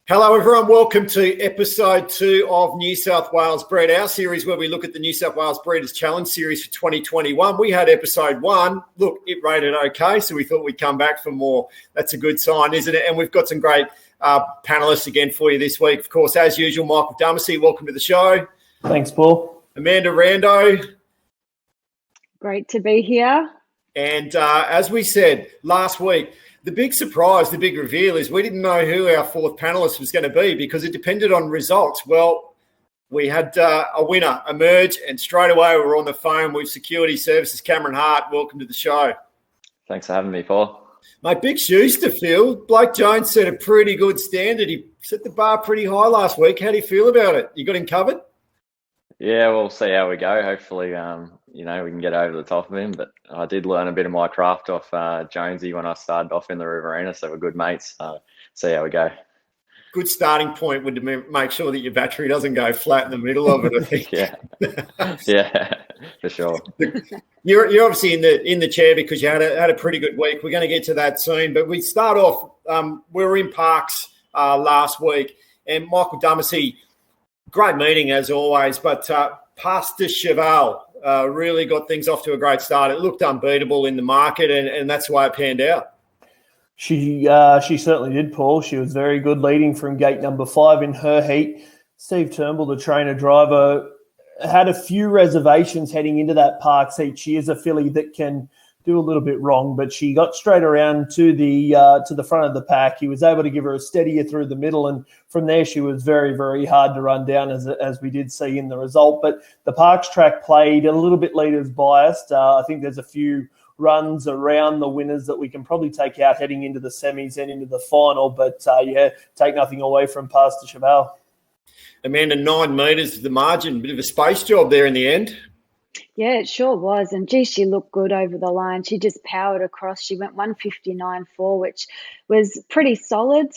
Hello everyone, welcome to episode 2 of New South Wales Bred, our series where we look at the New South Wales Breeders Challenge Series for 2021. We had episode 1. Look, it rated okay, so we thought we'd come back for more. That's a good sign, isn't it? And we've got some great panellists again for you this week. Of course, as usual, Michael Dumacy, welcome to the show. Thanks, Paul. Amanda Rando. Great to be here. And as we said last week, the big surprise, the big reveal is we didn't know who our fourth panellist was going to be because it depended on results. Well, we had a winner emerge, and straight away we were on the phone with Security Services. Cameron Hart, welcome to the show. Thanks for having me, Paul. Mate, big shoes to fill. Blake Jones set a pretty good standard. He set the bar pretty high last week. How do you feel about it? You got him covered? Yeah, we'll see how we go. Hopefully, we can get over the top of him. But I did learn a bit of my craft off Jonesy when I started off in the Riverina, so we're good mates. See how we go. Good starting point would make sure that your battery doesn't go flat in the middle of it, I think. yeah, for sure. You're obviously in the chair because you had a pretty good week. We're going to get to that soon. But we start off, we were in Parks last week, and Michael Dumacy, great meeting as always, but Pastor Cheval really got things off to a great start. It looked unbeatable in the market, and that's the way it panned out. She certainly did, Paul. She was very good leading from gate number 5 in her heat. Steve Turnbull, the trainer-driver, had a few reservations heading into that Parks heat. She is a filly that can do a little bit wrong, but she got straight around to the front of the pack. He was able to give her a steadier through the middle, and from there she was very, very hard to run down, as we did see in the result. But the Parks track played a little bit leaders biased. I think there's a few runs around the winners that we can probably take out heading into the semis and into the final, but take nothing away from Pastor Cheval. Amanda, 9 metres the margin, bit of a space job there in the end. Yeah, it sure was. And, gee, she looked good over the line. She just powered across. She went 159.4, which was pretty solid.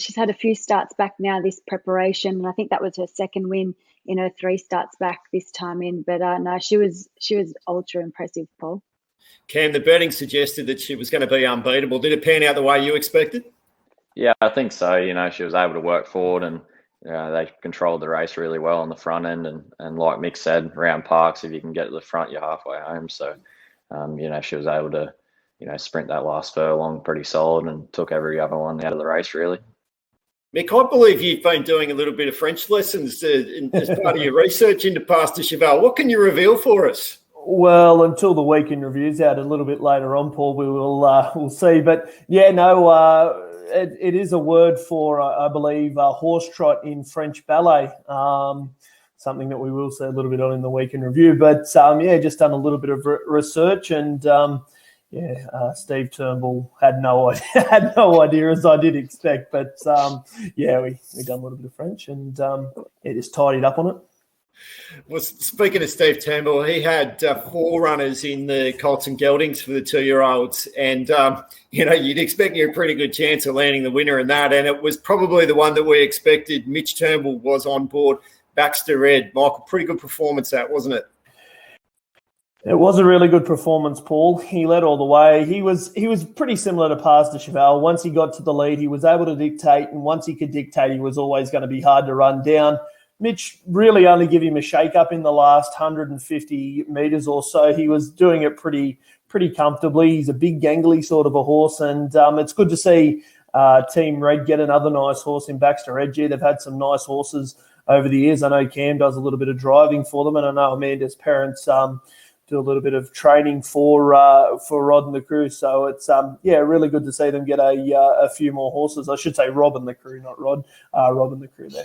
She's had a few starts back now this preparation, and I think that was her second win in her 3 starts back this time in. But, no, she was ultra impressive, Paul. Cam, the betting suggested that she was going to be unbeatable. Did it pan out the way you expected? Yeah, I think so. She was able to work forward, and they controlled the race really well on the front end. And like Mick said, around Parks, if you can get to the front, you're halfway home. So, she was able to, sprint that last furlong pretty solid and took every other one out of the race, really. Mick, I believe you've been doing a little bit of French lessons as part of your research into Pastor Cheval. What can you reveal for us? Well, until the weekend review's out a little bit later on, Paul, we'll see. But, it is a word for, I believe, horse trot in French ballet, something that we will see a little bit on in the weekend review. But, just done a little bit of research, and, Steve Turnbull had no idea, as I did expect. But, we done a little bit of French, and just tidied up on it. Well, speaking of Steve Turnbull, he had 4 runners in the Colts and Geldings for the 2-year-olds. And, you'd expect a pretty good chance of landing the winner in that. And it was probably the one that we expected. Mitch Turnbull was on board. Baxter Red. Michael, pretty good performance that, wasn't it? It was a really good performance, Paul. He led all the way. He was pretty similar to Pastor Cheval. Once he got to the lead, he was able to dictate. And once he could dictate, he was always going to be hard to run down. Mitch really only gave him a shake-up in the last 150 metres or so. He was doing it pretty comfortably. He's a big, gangly sort of a horse, and it's good to see Team Red get another nice horse in Baxter Red. They've had some nice horses over the years. I know Cam does a little bit of driving for them, and I know Amanda's parents do a little bit of training for Rod and the crew. So it's really good to see them get a few more horses. I should say Rob and the crew, not Rod. Rob and the crew there.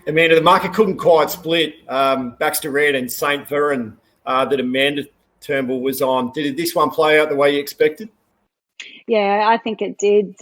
Amanda, the market couldn't quite split Baxter Red and St. Veron that Amanda Turnbull was on. Did this one play out the way you expected? Yeah, I think it did.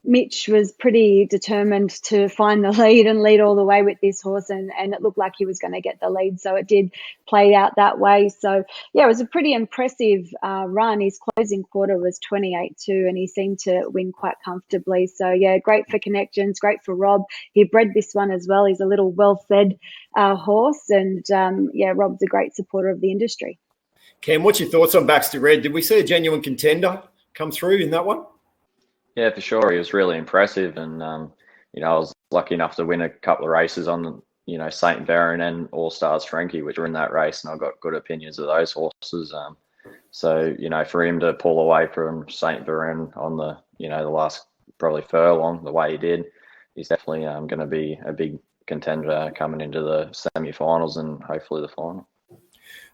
Mitch was pretty determined to find the lead and lead all the way with this horse, and it looked like he was going to get the lead, so it did play out that way. So, yeah, it was a pretty impressive run. His closing quarter was 28.2, and he seemed to win quite comfortably. So, yeah, great for connections, great for Rob. He bred this one as well. He's a little well-fed horse, and, Rob's a great supporter of the industry. Cam, what's your thoughts on Baxter Red? Did we see a genuine contender come through in that one? Yeah, for sure. He was really impressive. And, I was lucky enough to win a couple of races on, St. Baron and All Stars Frankie, which were in that race. And I got good opinions of those horses. So, for him to pull away from St. Baron on the, the last probably furlong, the way he did, he's definitely going to be a big contender coming into the semi-finals and hopefully the final.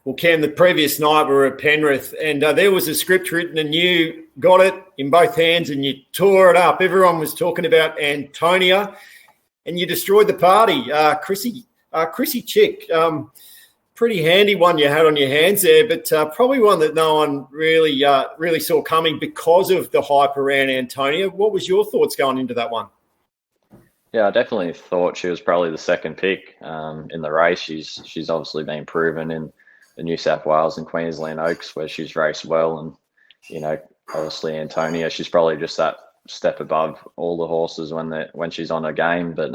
Well, Cam, the previous night we were at Penrith and there was a script written and you got it in both hands and you tore it up. Everyone was talking about Antonia and you destroyed the party. Chrissy Chick, pretty handy one you had on your hands there, but probably one that no one really saw coming because of the hype around Antonia. What was your thoughts going into that one? Yeah, I definitely thought she was probably the second pick in the race. She's obviously been proven in the New South Wales and Queensland Oaks where she's raced well. And, obviously Antonia, she's probably just that step above all the horses when she's on her game. But,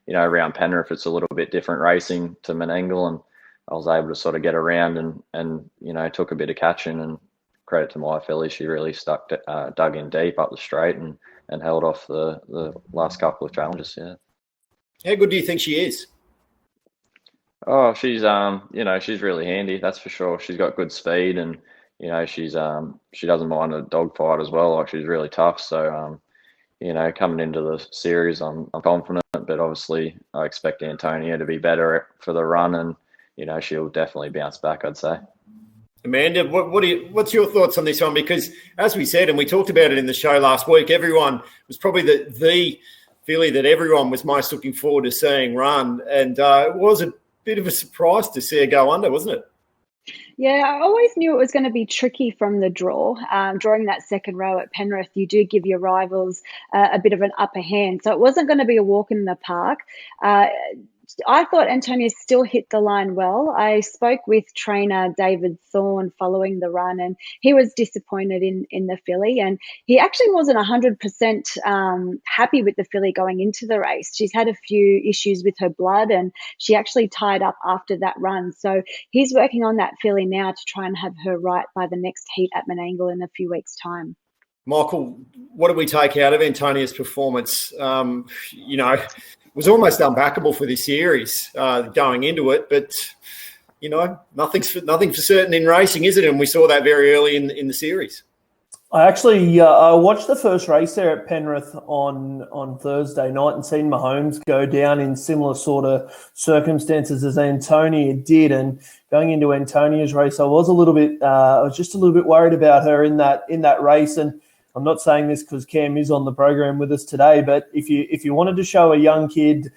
around Penrith, it's a little bit different racing to Menangle. And I was able to sort of get around and took a bit of catching, and credit to my filly. She really dug in deep up the straight and held off the last couple of challenges. Yeah. How good do you think she is? Oh, she's she's really handy. That's for sure. She's got good speed, and she doesn't mind a dogfight as well. Like, she's really tough. So coming into the series, I'm confident. But obviously, I expect Antonia to be better for the run, and she'll definitely bounce back, I'd say. Amanda, what's your thoughts on this one? Because as we said, and we talked about it in the show last week, everyone was probably the filly that everyone was most looking forward to seeing run, and it was a bit of a surprise to see her go under, wasn't it? Yeah, I always knew it was going to be tricky from the draw. Drawing that second row at Penrith, you do give your rivals a bit of an upper hand. So it wasn't going to be a walk in the park. I thought Antonia still hit the line well. I spoke with trainer David Thorne following the run, and he was disappointed in the filly, and he actually wasn't 100% happy with the filly going into the race. She's had a few issues with her blood, and she actually tied up after that run. So he's working on that filly now to try and have her right by the next heat at Menangle in a few weeks' time. Michael, what did we take out of Antonia's performance? It was almost unbackable for this series going into it, but nothing's for certain in racing, is it? And we saw that very early in the series. I actually I watched the first race there at Penrith on Thursday night and seen Mahomes go down in similar sort of circumstances as Antonia did. And going into Antonia's race, I was just a little bit worried about her in that race. And I'm not saying this because Cam is on the program with us today, but if you wanted to show a young kid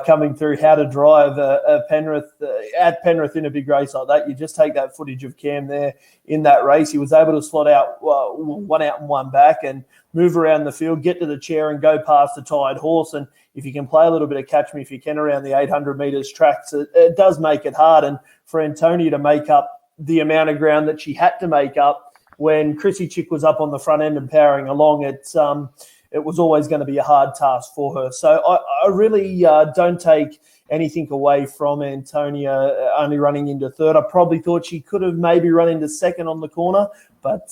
coming through how to drive at Penrith in a big race like that, you just take that footage of Cam there in that race. He was able to slot out one out and one back and move around the field, get to the chair and go past the tired horse. And if you can play a little bit of catch me if you can around the 800 metres tracks, it does make it hard. And for Antonia to make up the amount of ground that she had to make up when Chrissy Chick was up on the front end and powering along, it was always going to be a hard task for her. So I really don't take anything away from Antonia only running into third. I probably thought she could have maybe run into second on the corner, but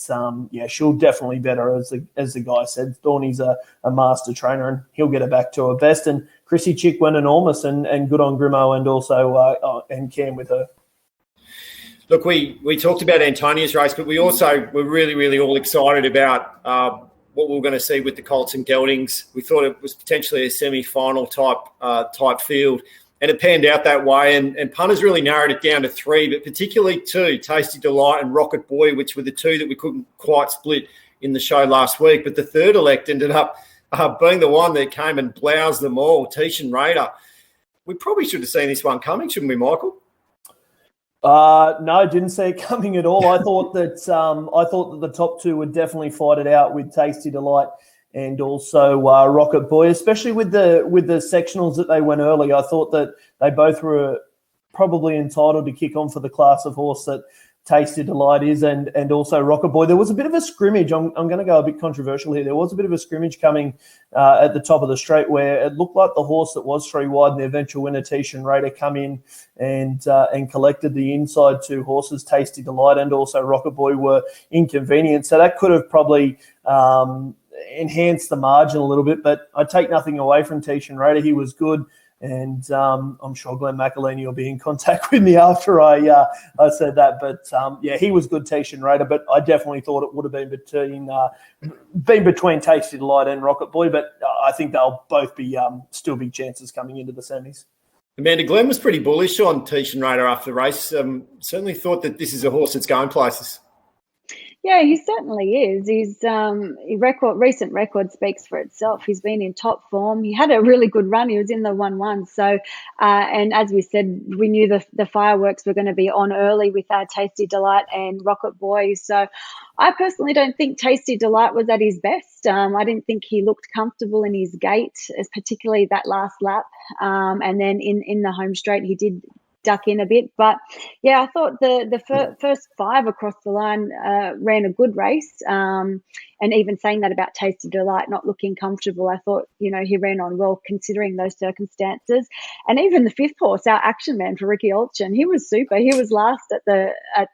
she'll definitely better, as the guy said. Thorny's a master trainer, and he'll get her back to her best. And Chrissy Chick went enormous, and good on Grimo and also and Cam with her. Look, we talked about Antonia's race, but we also were really, really all excited about what we were going to see with the Colts and Geldings. We thought it was potentially a semi-final type field, and it panned out that way. And punters really narrowed it down to three, but particularly two, Tasty Delight and Rocket Boy, which were the two that we couldn't quite split in the show last week. But the third elect ended up being the one that came and bloused them all, Tishan Raider. We probably should have seen this one coming, shouldn't we, Michael? No, didn't see it coming at all. I thought that the top two would definitely fight it out with Tasty Delight and also Rocket Boy, especially with the sectionals that they went early. I thought that they both were probably entitled to kick on for the class of horse that Tasty Delight is, and also Rocket Boy. There was a bit of a scrimmage. I'm going to go a bit controversial here. There was a bit of a scrimmage coming at the top of the straight where it looked like the horse that was three wide and the eventual winner, Tishan Raider, come in and collected the inside two horses, Tasty Delight and also Rocket Boy, were inconvenient. So that could have probably enhance the margin a little bit. But I take nothing away from Tishan Raider. He was good. And I'm sure Glenn McElhaney will be in contact with me after I said that. But, he was good, Tishan Raider. But I definitely thought it would have been between Tasty Delight and Rocket Boy. But I think they'll both be still big chances coming into the semis. Amanda, Glenn was pretty bullish on Tishan Raider after the race. Certainly thought that this is a horse that's going places. Yeah, he certainly is. His recent record speaks for itself. He's been in top form. He had a really good run. He was in the 1-1. So, and as we said, we knew the fireworks were going to be on early with Tasty Delight and Rocket Boy. So, I personally don't think Tasty Delight was at his best. I didn't think he looked comfortable in his gait, particularly that last lap. And then in the home straight, he did duck in a bit. But, yeah, I thought the first 5 across the line ran a good race. And even saying that about Tasty Delight not looking comfortable, I thought, he ran on well considering those circumstances. And even the 5th horse, our action man for Ricky Olchen, he was super. He was last at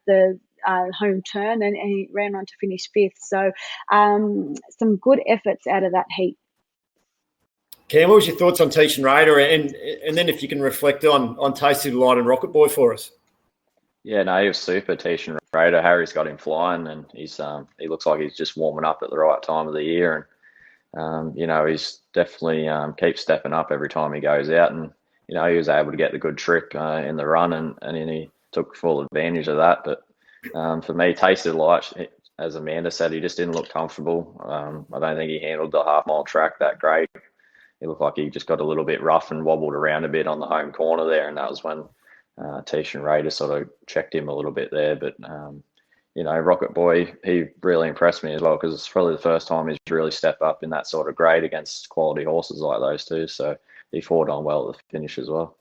the home turn and he ran on to finish 5th. So some good efforts out of that heat. Cam, what was your thoughts on Tishan Raider? And then if you can reflect on Tasty Delight and Rocket Boy for us. Yeah, no, he was super, Tishan Raider. Harry's got him flying, and he looks like he's just warming up at the right time of the year. And, he's definitely keeps stepping up every time he goes out. And, he was able to get the good trick in the run, and he took full advantage of that. But for me, Tasty Delight, as Amanda said, he just didn't look comfortable. I don't think he handled the half-mile track that great. It looked like he just got a little bit rough and wobbled around a bit on the home corner there, and that was when Tishan Raider sort of checked him a little bit there. But, Rocket Boy, he really impressed me as well, because it's probably the first time he's really stepped up in that sort of grade against quality horses like those two. So he fought on well at the finish as well.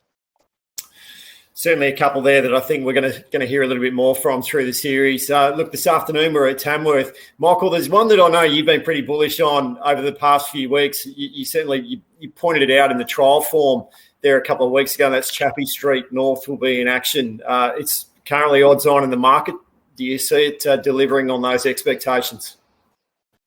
Certainly a couple there that I think we're going to hear a little bit more from through the series. Look, this afternoon we're at Tamworth. Michael, there's one that I know you've been pretty bullish on over the past few weeks. You certainly pointed it out in the trial form there a couple of weeks ago. That's Chappie Street North will be in action. It's currently odds on in the market. Do you see it delivering on those expectations?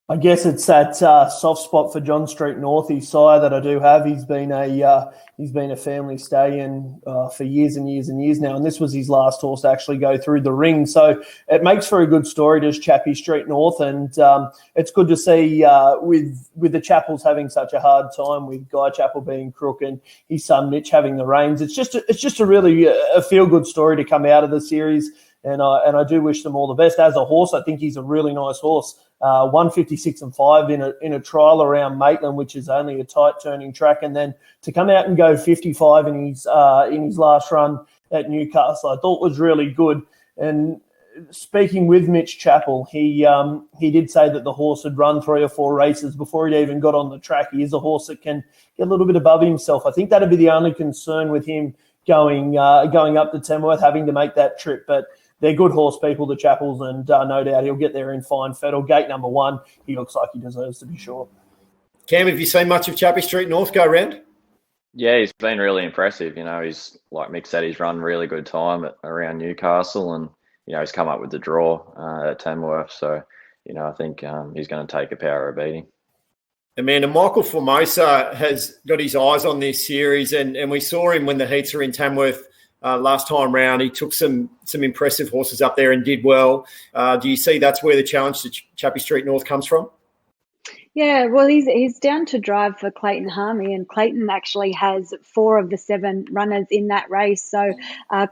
I guess it's that soft spot for John Street North, his sire that I do have. He's been a family stay-in for years and years and years now, and this was his last horse to actually go through the ring. So it makes for a good story, does Chappie Street North, and it's good to see with the Chappells having such a hard time, with Guy Chappell being crook and his son Mitch having the reins. It's just a really a feel-good story to come out of the series. And I do wish them all the best. As a horse, I think he's a really nice horse. 156 and 5 in a trial around Maitland, which is only a tight turning track, and then to come out and go 55 in his last run at Newcastle, I thought was really good. And speaking with Mitch Chappell, he did say that the horse had run 3 or 4 races before he'd even got on the track. He is a horse that can get a little bit above himself. I think that'd be the only concern with him going up to Tamworth, having to make that trip, but they're good horse people, the Chappells, and no doubt he'll get there in fine fettle. Gate number 1, he looks like he deserves to be sure. Cam, have you seen much of Chappie Street North go round? Yeah, he's been really impressive. He's, like Mick said, he's run really good time around Newcastle, and, he's come up with the draw at Tamworth. So, I think he's going to take a power of beating. Amanda, Michael Formosa has got his eyes on this series, and we saw him when the heats were in Tamworth last time round. He took some impressive horses up there and did well. Do you see that's where the challenge to Chappie Street North comes from? Yeah, well, he's down to drive for Clayton Harmey, and Clayton actually has 4 of the 7 runners in that race. So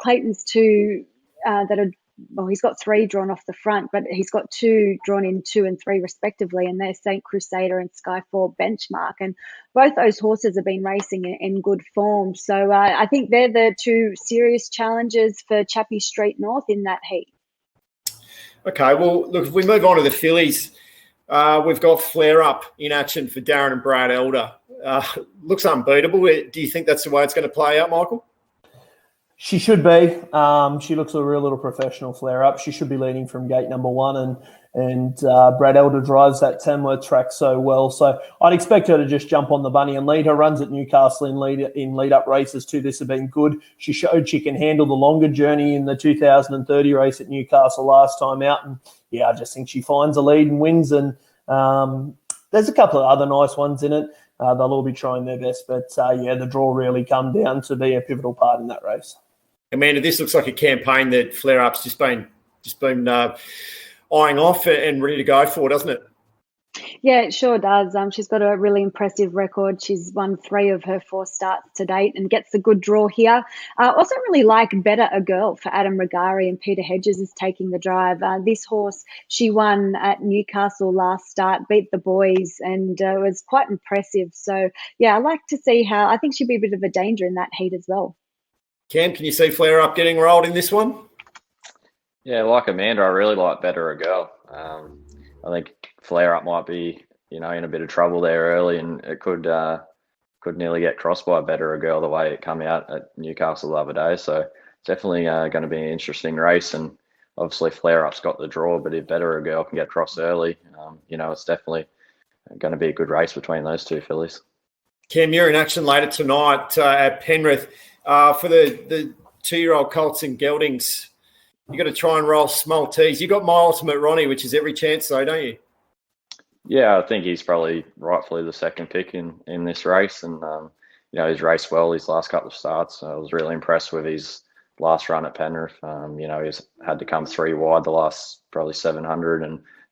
Clayton's 2 he's got 3 drawn off the front, but he's got 2 drawn in 2 and 3 respectively, and they're St. Crusader and Skyfall Benchmark, and both those horses have been racing in good form. So I think they're the 2 serious challenges for Chappie Street North in that heat. Okay, well, look, if we move on to the fillies, we've got Flare Up in action for Darren and Brad Elder. Looks unbeatable. Do you think that's the way it's going to play out, Michael? She should be. She looks a real little professional, Flare Up. She should be leading from gate number 1, and Brad Elder drives that Tamworth track so well. So I'd expect her to just jump on the bunny and lead. Her runs at Newcastle in lead-up races too. This have been good. She showed she can handle the longer journey in the 2030 race at Newcastle last time out. And, yeah, I just think she finds a lead and wins. And there's a couple of other nice ones in it. They'll all be trying their best, but the draw really come down to be a pivotal part in that race. Amanda, this looks like a campaign that Flare Up's just been eyeing off and ready to go for, doesn't it? Yeah, it sure does. She's got a really impressive record. She's won 3 of her 4 starts to date and gets a good draw here. Also really like Better a Girl for Adam Regari, and Peter Hedges is taking the drive. This horse, she won at Newcastle last start, beat the boys, and was quite impressive. So, yeah, I like to see how, I think she'd be a bit of a danger in that heat as well. Cam, can you see Flare Up getting rolled in this one? Yeah, like Amanda, I really like Better a Girl. I think Flare Up might be, in a bit of trouble there early, and it could nearly get crossed by Better a Girl the way it come out at Newcastle the other day. So definitely going to be an interesting race, and obviously Flare Up's got the draw, but if Better a Girl can get crossed early, it's definitely going to be a good race between those two fillies. Cam, you're in action later tonight at Penrith for the 2-year-old colts and geldings. You got to try and roll small tees. You got My Ultimate Ronnie, which is every chance, though, don't you? Yeah, I think he's probably rightfully the second pick in this race, and he's raced well his last couple of starts. I was really impressed with his last run at Penrith. He's had to come 3 wide the last probably 700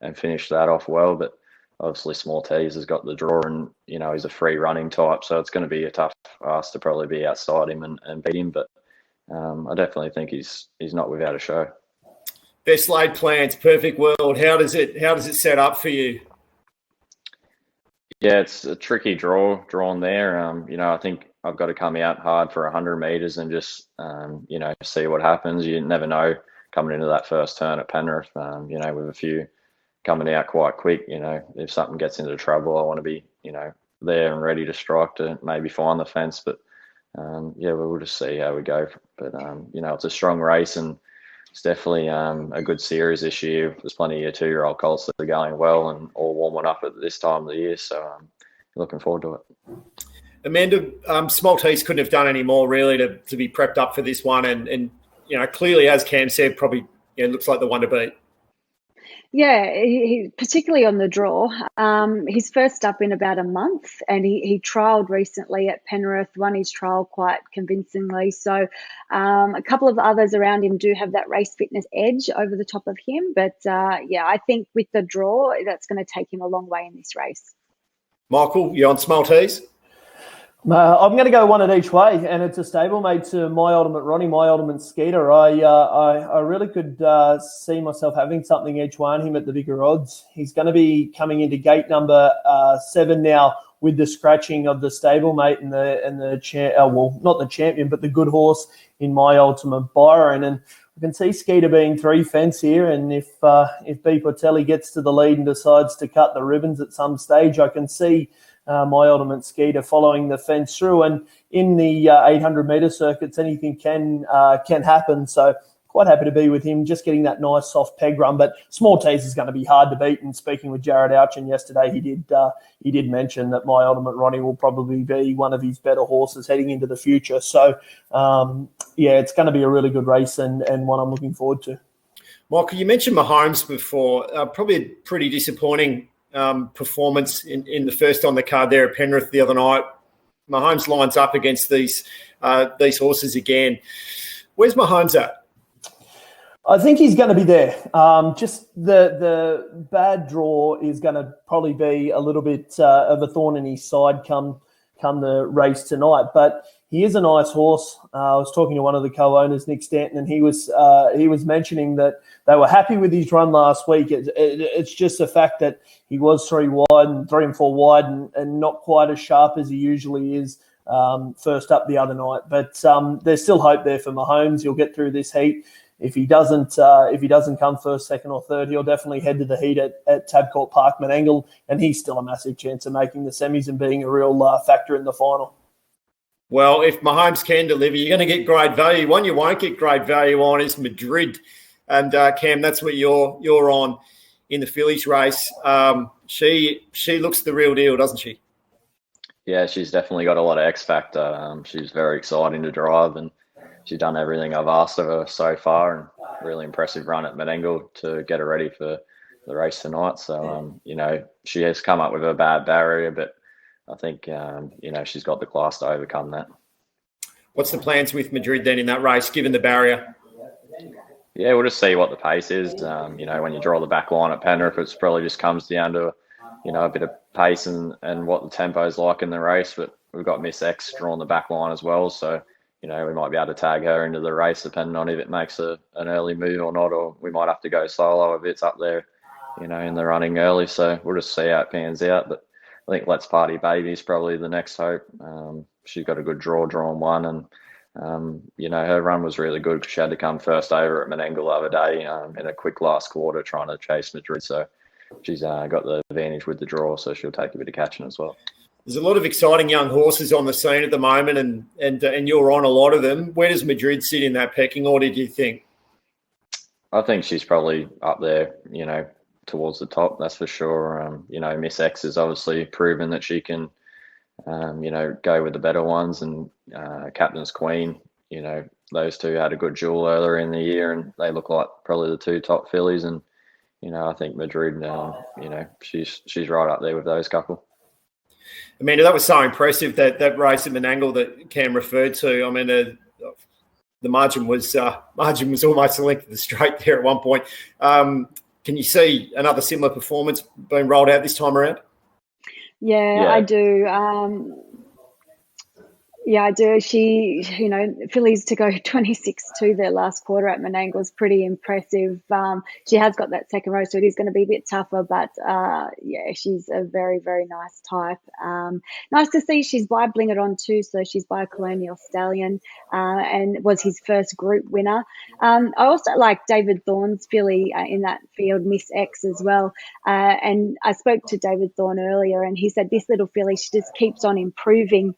and finish that off well. But obviously, small tees has got the draw, and he's a free running type, so it's going to be a tough ask to probably be outside him and beat him. But I definitely think he's not without a show. Best laid plans, perfect world. How does it set up for you? Yeah, it's a tricky drawn there. I think I've got to come out hard for 100 meters and just see what happens. You never know coming into that first turn at Penrith. With a few coming out quite quick. If something gets into trouble, I want to be there and ready to strike to maybe find the fence. But we'll just see how we go. But it's a strong race, and it's definitely a good series this year. There's plenty of 2-year-old colts that are going well and all warming up at this time of the year. So looking forward to it. Amanda, small tees couldn't have done any more really to be prepped up for this one, and clearly, as Cam said, probably looks like the one to beat. Yeah, he particularly on the draw. He's first up in about a month, and he trialled recently at Penrith, won his trial quite convincingly. So a couple of others around him do have that race fitness edge over the top of him. But, I think with the draw, that's going to take him a long way in this race. Michael, you on small tees? I'm going to go one at each way, and it's a stablemate to My Ultimate Ronnie, My Ultimate Skeeter. I really could see myself having something each way on him at the bigger odds. He's going to be coming into gate number 7 now with the scratching of the stablemate and not the champion, but the good horse in My Ultimate Byron. And I can see Skeeter being 3 fence here, and if B. Portelli gets to the lead and decides to cut the ribbons at some stage, I can see My Ultimate Skeeter following the fence through. And in the 800-metre circuits, anything can happen. So quite happy to be with him, just getting that nice soft peg run. But small tees is going to be hard to beat. And speaking with Jared Ouchin yesterday, he did mention that My Ultimate Ronnie will probably be one of his better horses heading into the future. So, it's going to be a really good race and one I'm looking forward to. Michael, you mentioned Mahomes before. Probably a pretty disappointing performance in the first on the card there at Penrith the other night. Mahomes lines up against these horses again. Where's Mahomes at? I think he's going to be there. Just the bad draw is going to probably be a little bit of a thorn in his side come the race tonight. But he is a nice horse. I was talking to one of the co-owners, Nick Stanton, and he was mentioning that they were happy with his run last week. It's just the fact that he was 3 wide and 3 and 4 wide and not quite as sharp as he usually is first up the other night. But there's still hope there for Mahomes. He'll get through this heat. If he doesn't come first, second, or third, he'll definitely head to the heat at Tabcorp Park, Menangle, and he's still a massive chance of making the semis and being a real factor in the final. Well, if Mahomes can deliver, you're going to get great value. One you won't get great value on is Madrid, and Cam, that's what you're on in the fillies race. She looks the real deal, doesn't she? Yeah, she's definitely got a lot of X factor. She's very exciting to drive, and she's done everything I've asked of her so far, and really impressive run at Menangle to get her ready for the race tonight. So, she has come up with a bad barrier, but I think, she's got the class to overcome that. What's the plans with Madrid then in that race, given the barrier? Yeah, we'll just see what the pace is. When you draw the back line at Penrith, it probably just comes down to, a bit of pace and what the tempo is like in the race. But we've got Miss X drawing the back line as well. So, we might be able to tag her into the race depending on if it makes an early move or not, or we might have to go solo if it's up there, in the running early. So we'll just see how it pans out. But I think Let's Party Baby is probably the next hope. She's got a good drawn one, and her run was really good because she had to come first over at Menangle the other day in a quick last quarter trying to chase Madrid. So she's got the advantage with the draw, so she'll take a bit of catching as well. There's a lot of exciting young horses on the scene at the moment, and you're on a lot of them. Where does Madrid sit in that pecking order, do you think? I think she's probably up there, towards the top, that's for sure. Miss X has obviously proven that she can, go with the better ones, and Captain's Queen, those two had a good duel earlier in the year, and they look like probably the two top fillies. And, I think Madrid, she's right up there with those couple. Amanda, that was so impressive, that race at Menangle that Cam referred to. I mean, the margin was almost the length of the straight there at one point. Can you see another similar performance being rolled out this time around? Yeah. I do. I do. She, fillies to go 26-2 their last quarter at Menangle is pretty impressive. She has got that second row, so it is going to be a bit tougher, but she's a very, very nice type. Nice to see she's by Bling It On too, so she's by Colonial Stallion, and was his first group winner. I also like David Thorne's filly in that field, Miss X as well. And I spoke to David Thorne earlier, and he said this little filly, she just keeps on improving.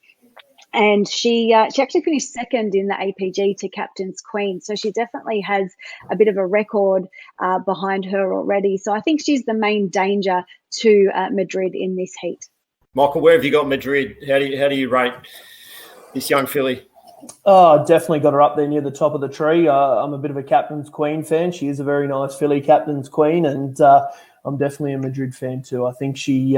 And she actually finished second in the APG to Captain's Queen. So she definitely has a bit of a record behind her already. So I think she's the main danger to Madrid in this heat. Michael, where have you got Madrid? How do you rate this young filly? Oh, definitely got her up there near the top of the tree. I'm a bit of a Captain's Queen fan. She is a very nice filly, Captain's Queen, and I'm definitely a Madrid fan too. I think she's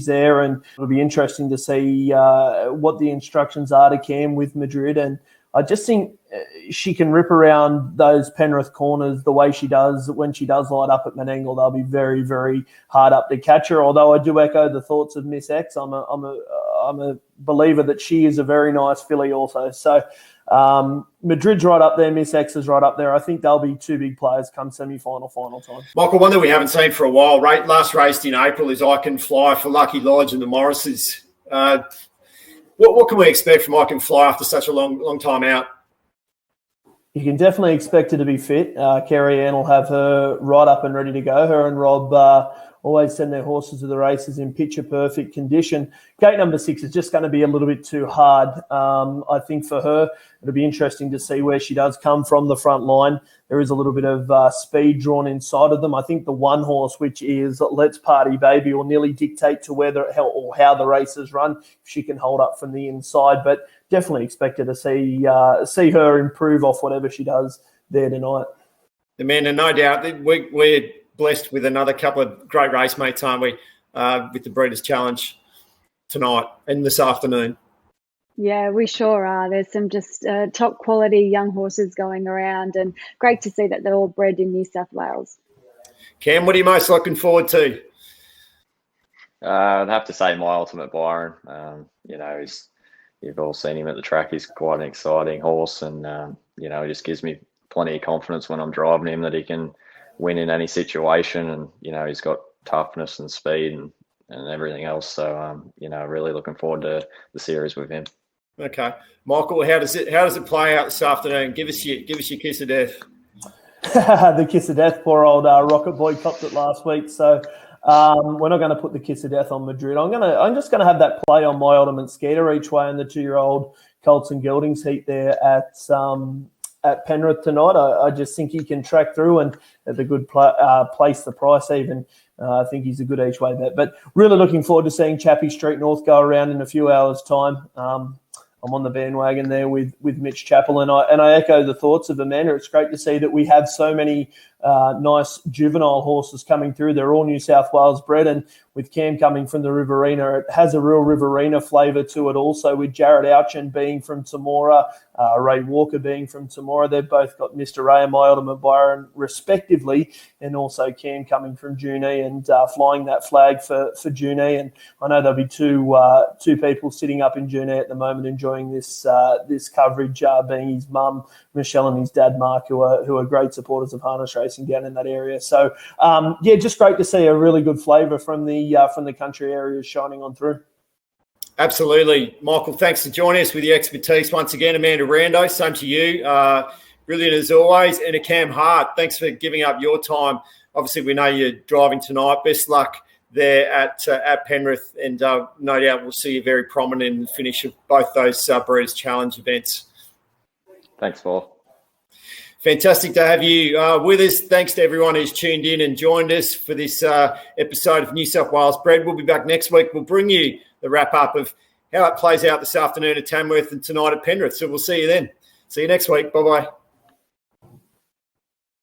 there, and it'll be interesting to see what the instructions are to Cam with Madrid. And I just think she can rip around those Penrith corners the way she does when she does light up at Menangle. They'll be very, very hard up to catch her. Although I do echo the thoughts of Miss X. I'm a believer that she is a very nice filly also. So Madrid's right up there. Miss X is right up there. I think they'll be two big players come semi-final, final time. Michael, one that we haven't seen for a while, last raced in April, is I Can Fly for Lucky Lodge and the Morrises. What can we expect from I Can Fly after such a long time out? You can definitely expect her to be fit. Kerry Ann will have her right up and ready to go. Her and Rob always send their horses to the races in picture-perfect condition. Gate number 6 is just going to be a little bit too hard. I think for her, it'll be interesting to see where she does come from the front line. There is a little bit of speed drawn inside of them. I think the one horse, which is Let's Party Baby, will nearly dictate to how the races run if she can hold up from the inside. But definitely expect her to see her improve off whatever she does there tonight. Amanda, no doubt we're blessed with another couple of great race mates, aren't we, with the Breeders' Challenge tonight and this afternoon. Yeah, we sure are. There's some just top quality young horses going around, and great to see that they're all bred in New South Wales. Cam, what are you most looking forward to? I'd have to say my Ultimate Byron. You've all seen him at the track. He's quite an exciting horse, and it just gives me plenty of confidence when I'm driving him that he can win in any situation, and he's got toughness and speed and everything else. So really looking forward to the series with him. Okay, Michael, how does it play out this afternoon? Give us your kiss of death. The kiss of death. Poor old Rocket Boy copped it last week, so we're not going to put the kiss of death on Madrid. I'm just going to have that play on My Ultimate Skeeter each way in the 2-year-old Colts and Geldings heat there at Penrith tonight. I just think he can track through, and at the good place the price even. I think he's a good each way bet. But really looking forward to seeing Chappie Street North go around in a few hours' time. I'm on the bandwagon there with Mitch Chappell, and I echo the thoughts of Amanda. It's great to see that we have so many nice juvenile horses coming through. They're all New South Wales bred, and with Cam coming from the Riverina, it has a real Riverina flavour to it also, with Jared Ouchin being from Temora, Ray Walker being from Temora. They've both got Mr. Ray and My Ultimate Byron respectively, and also Cam coming from Junee and flying that flag for Junee. And I know there'll be two people sitting up in Junee at the moment enjoying this coverage, being his mum Michelle and his dad Mark, who are great supporters of harness racing down in that area. So just great to see a really good flavour from the country areas shining on through. Absolutely. Michael, thanks for joining us with your expertise once again. Amanda Rando, same to you. Brilliant as always. And to Cam Hart, thanks for giving up your time. Obviously, we know you're driving tonight. Best luck there at Penrith, and no doubt we'll see you very prominent in the finish of both those Breeders' Challenge events. Thanks, Paul. Fantastic to have you with us. Thanks to everyone who's tuned in and joined us for this episode of New South Wales Bred. We'll be back next week. We'll bring you the wrap-up of how it plays out this afternoon at Tamworth and tonight at Penrith. So we'll see you then. See you next week. Bye-bye.